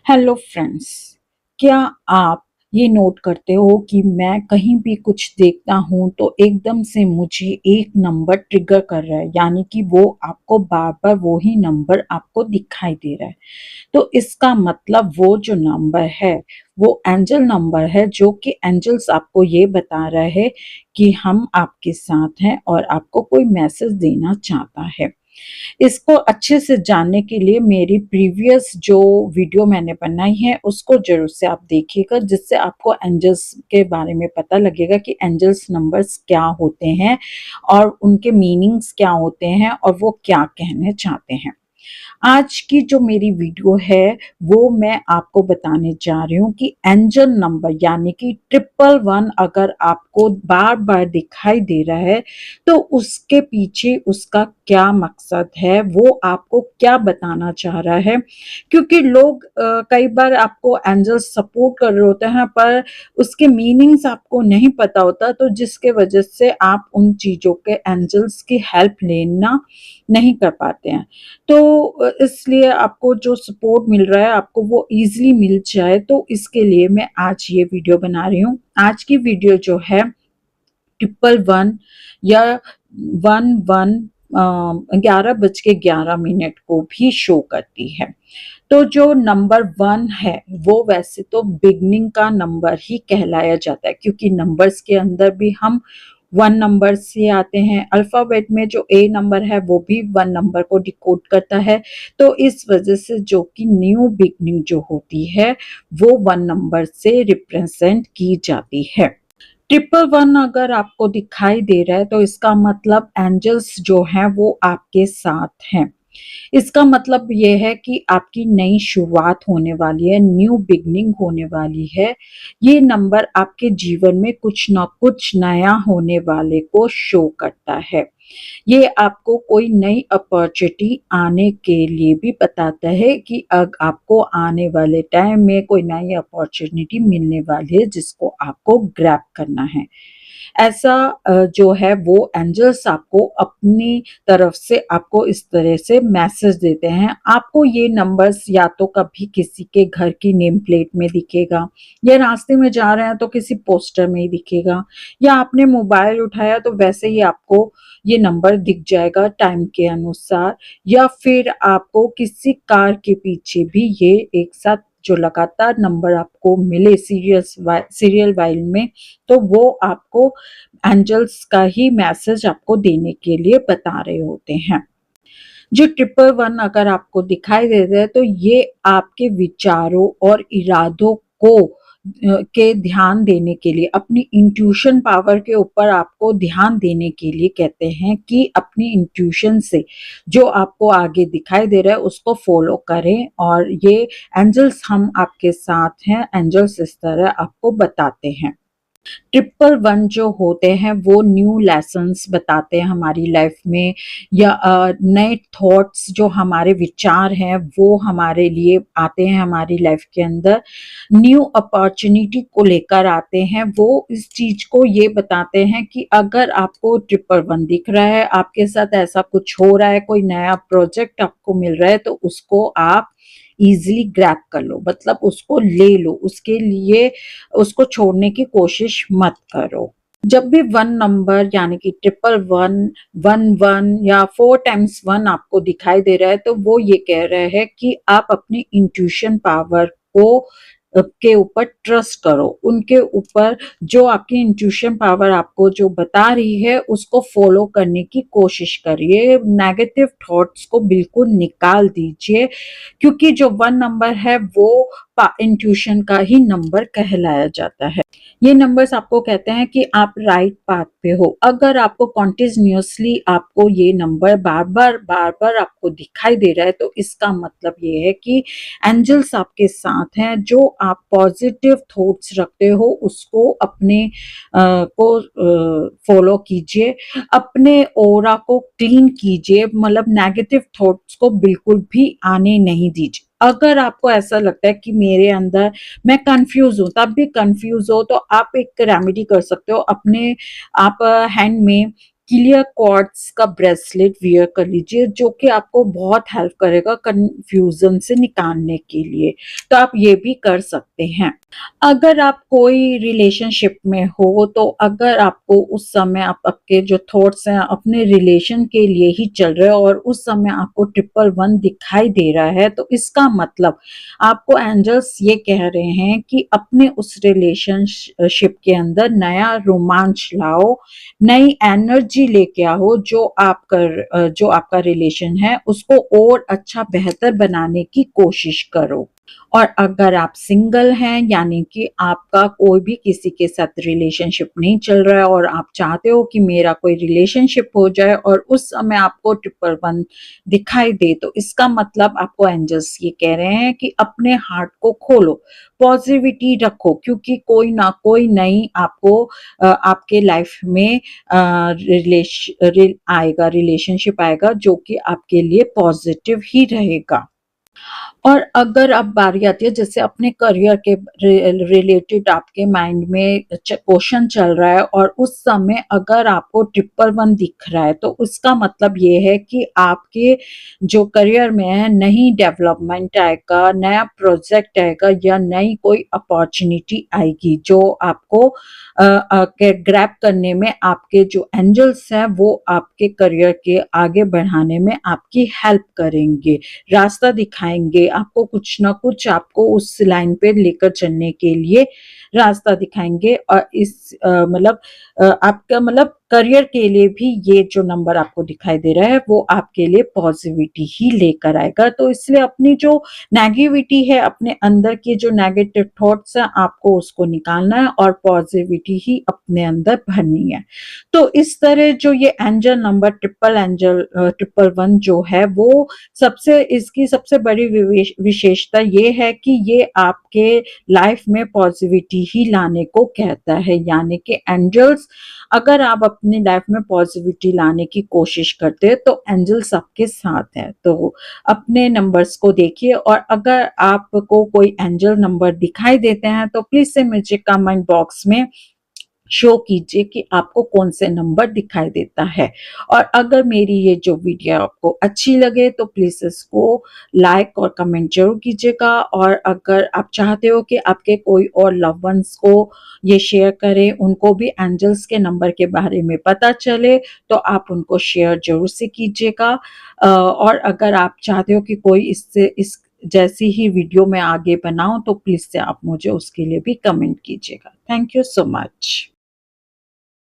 Hello friends. क्या आप ये नोट करते हो कि मैं कहीं भी कुछ देखता हूँ तो एकदम से मुझे एक नंबर ट्रिगर कर रहा है, यानी कि वो आपको बार बार वो ही नंबर आपको दिखाई दे रहा है। तो इसका मतलब वो जो नंबर है वो एंजल नंबर है, जो कि एंजल्स आपको ये बता रहा है कि हम आपके साथ हैं और आपको कोई मैसेज देना चाहता है। इसको अच्छे से जानने के लिए मेरी प्रीवियस जो वीडियो मैंने बनाई है उसको ज़रूर से आप देखिएगा, जिससे आपको एंजल्स के बारे में पता लगेगा कि एंजल्स नंबर्स क्या होते हैं और उनके मीनिंग्स क्या होते हैं और वो क्या कहने चाहते हैं। आज की जो मेरी वीडियो है वो मैं आपको बताने जा रही हूँ कि एंजल नंबर यानी कि 111 अगर आपको बार बार दिखाई दे रहा है तो उसके पीछे उसका क्या मकसद है, वो आपको क्या बताना चाह रहा है। क्योंकि लोग कई बार आपको एंजल सपोर्ट कर रहे होते हैं पर उसके मीनिंग्स आपको नहीं पता होता, तो जिसके वजह से आप उन चीज़ों के एंजल्स की हेल्प लेना नहीं कर पाते हैं। तो इसलिए आपको जो सपोर्ट मिल रहा है आपको वो ईज़िली मिल जाए, तो इसके लिए मैं आज ये वीडियो बना रही हूँ। आज की वीडियो जो है 111 या 11 11:11 को भी शो करती है। तो जो नंबर 1 है वो वैसे तो बिगनिंग का नंबर ही कहलाया जाता है, क्योंकि नंबर्स के अंदर भी हम 1 नंबर से आते हैं। अल्फ़ाबेट में जो ए नंबर है वो भी 1 नंबर को डिकोड करता है। तो इस वज़ह से जो कि न्यू बिगनिंग जो होती है वो 1 नंबर से रिप्रेज़ेंट की जाती है। 111 अगर आपको दिखाई दे रहा है तो इसका मतलब एंजल्स जो हैं वो आपके साथ हैं। इसका मतलब ये है कि आपकी नई शुरुआत होने वाली है, न्यू बिगनिंग होने वाली है। ये नंबर आपके जीवन में कुछ न कुछ नया होने वाले को शो करता है। ये आपको कोई नई अपॉर्चुनिटी आने के लिए भी बताता है कि अब आपको आने वाले टाइम में कोई नई अपॉर्चुनिटी मिलने वाली है जिसको आपको ग्रैब करना है। ऐसा जो है वो एंजल्स आपको अपनी तरफ से आपको इस तरह से मैसेज देते हैं। आपको ये नंबर्स या तो कभी किसी के घर की नेम प्लेट में दिखेगा, या रास्ते में जा रहे हैं तो किसी पोस्टर में ही दिखेगा, या आपने मोबाइल उठाया तो वैसे ही आपको ये नंबर दिख जाएगा टाइम के अनुसार, या फिर आपको किसी कार के पीछे भी ये एक साथ जो लगातार नंबर आपको मिले सीरियल वाइल में, तो वो आपको एंजल्स का ही मैसेज आपको देने के लिए बता रहे होते हैं। जो 111 अगर आपको दिखाई दे रहा है तो ये आपके विचारों और इरादों को के ध्यान देने के लिए, अपनी इंट्यूशन पावर के ऊपर आपको ध्यान देने के लिए कहते हैं कि अपनी इंट्यूशन से जो आपको आगे दिखाई दे रहा है उसको फॉलो करें, और ये एंजल्स हम आपके साथ हैं, एंजल्स इस तरह आपको बताते हैं। 111 जो होते हैं वो न्यू लेसन्स बताते हैं हमारी लाइफ में, या नए थॉट्स जो हमारे विचार हैं वो हमारे लिए आते हैं हमारी लाइफ के अंदर, न्यू अपॉर्चुनिटी को लेकर आते हैं। वो इस चीज को ये बताते हैं कि अगर आपको 111 दिख रहा है, आपके साथ ऐसा कुछ हो रहा है, कोई नया प्रोजेक्ट आपको मिल रहा है, तो उसको आप इजीली ग्रैब कर लो, मतलब उसको ले लो, उसके लिए उसको छोड़ने की कोशिश मत करो। जब भी 1 नंबर यानी कि 111, 11 या 4 टाइम्स 1 आपको दिखाई दे रहा है तो वो ये कह रहा है कि आप अपनी इंट्यूशन पावर को के ऊपर ट्रस्ट करो। उनके ऊपर जो आपकी इंट्यूशन पावर आपको जो बता रही है उसको फॉलो करने की कोशिश करिए। नेगेटिव थॉट्स को बिल्कुल निकाल दीजिए, क्योंकि जो 1 नंबर है वो इंट्यूशन का ही नंबर कहलाया जाता है। ये नंबर्स आपको कहते हैं कि आप राइट पाथ पे हो। अगर आपको कंटिन्यूअसली आपको ये नंबर बार-बार आपको दिखाई दे रहा है तो इसका मतलब ये है कि एंजल्स आपके साथ हैं। जो आप पॉजिटिव थॉट्स रखते हो उसको अपने फॉलो कीजिए, अपने ऑरा को क्लीन कीजिए, मतलब नेगेटिव थॉट्स को बिल्कुल भी आने नहीं दीजिए। अगर आपको ऐसा लगता है कि मेरे अंदर मैं कंफ्यूज हूँ, तब भी कंफ्यूज हो तो आप एक रेमेडी कर सकते हो। अपने आप हैंड में क्लियर क्वार्ट्ज का ब्रेसलेट वियर कर लीजिए, जो कि आपको बहुत हेल्प करेगा कंफ्यूजन से निकालने के लिए। तो आप ये भी कर सकते हैं। अगर आप कोई रिलेशनशिप में हो, तो अगर आपको उस समय आपके जो थॉट्स हैं अपने रिलेशन के लिए ही चल रहे हैं और उस समय आपको ट्रिपल वन दिखाई दे रहा है, तो इसका मतलब आपको एंजल्स ये कह रहे हैं कि अपने उस रिलेशनशिप के अंदर नया रोमांच लाओ, नई एनर्जी लेके आओ, जो आपका रिलेशन है उसको और अच्छा बेहतर बनाने की कोशिश करो। और अगर आप सिंगल हैं, यानी कि आपका कोई भी किसी के साथ रिलेशनशिप नहीं चल रहा है और आप चाहते हो कि मेरा कोई रिलेशनशिप हो जाए और उस समय आपको ट्रिपल वन दिखाई दे, तो इसका मतलब आपको एंजल्स ये कह रहे हैं कि अपने हार्ट को खोलो, पॉजिटिविटी रखो, क्योंकि कोई ना कोई नई आपको आपके लाइफ में आएगा, रिलेशनशिप आएगा जो कि आपके लिए पॉजिटिव ही रहेगा। और अगर अब बारी आती है जैसे अपने करियर के रिलेटेड आपके माइंड में क्वेश्चन चल रहा है और उस समय अगर आपको ट्रिपल वन दिख रहा है, तो उसका मतलब ये है कि आपके जो करियर में है नई डेवलपमेंट आएगा, नया प्रोजेक्ट आएगा या नई कोई अपॉर्चुनिटी आएगी जो आपको ग्रैब करने में आपके जो एंजल्स हैं वो आपके करियर के आगे बढ़ाने में आपकी हेल्प करेंगे, रास्ता दिखाएंगे आपको, कुछ ना कुछ आपको उस लाइन पे लेकर चलने के लिए रास्ता दिखाएंगे। और इस आपका मतलब करियर के लिए भी ये जो नंबर आपको दिखाई दे रहा है वो आपके लिए पॉजिटिविटी ही लेकर आएगा। तो इसलिए अपनी जो नेगेटिविटी है, अपने अंदर की जो नेगेटिव थॉट्स हैं, आपको उसको निकालना है और पॉजिटिविटी ही अपने अंदर भरनी है। तो इस तरह जो ये एंजल नंबर ट्रिपल वन जो है वो इसकी सबसे बड़ी विशेषता ये है कि ये आपके लाइफ में पॉजिटिविटी ही लाने को कहता है, यानी कि एंजल्स, अगर आप अपनी लाइफ में पॉजिटिविटी लाने की कोशिश करते हैं तो एंजल्स आपके साथ है। तो अपने नंबर्स को देखिए और अगर आपको कोई एंजल नंबर दिखाई देते हैं तो प्लीज से मुझे कमेंट बॉक्स में शो कीजिए कि आपको कौन से नंबर दिखाई देता है। और अगर मेरी ये जो वीडियो आपको अच्छी लगे तो प्लीज इसको लाइक और कमेंट जरूर कीजिएगा। और अगर आप चाहते हो कि आपके कोई और लव वंस को ये शेयर करें, उनको भी एंजल्स के नंबर के बारे में पता चले, तो आप उनको शेयर जरूर से कीजिएगा। और अगर आप चाहते हो कि कोई इस जैसी ही वीडियो मैं आगे बनाऊं तो प्लीज से आप मुझे उसके लिए भी कमेंट कीजिएगा। Thank you so much.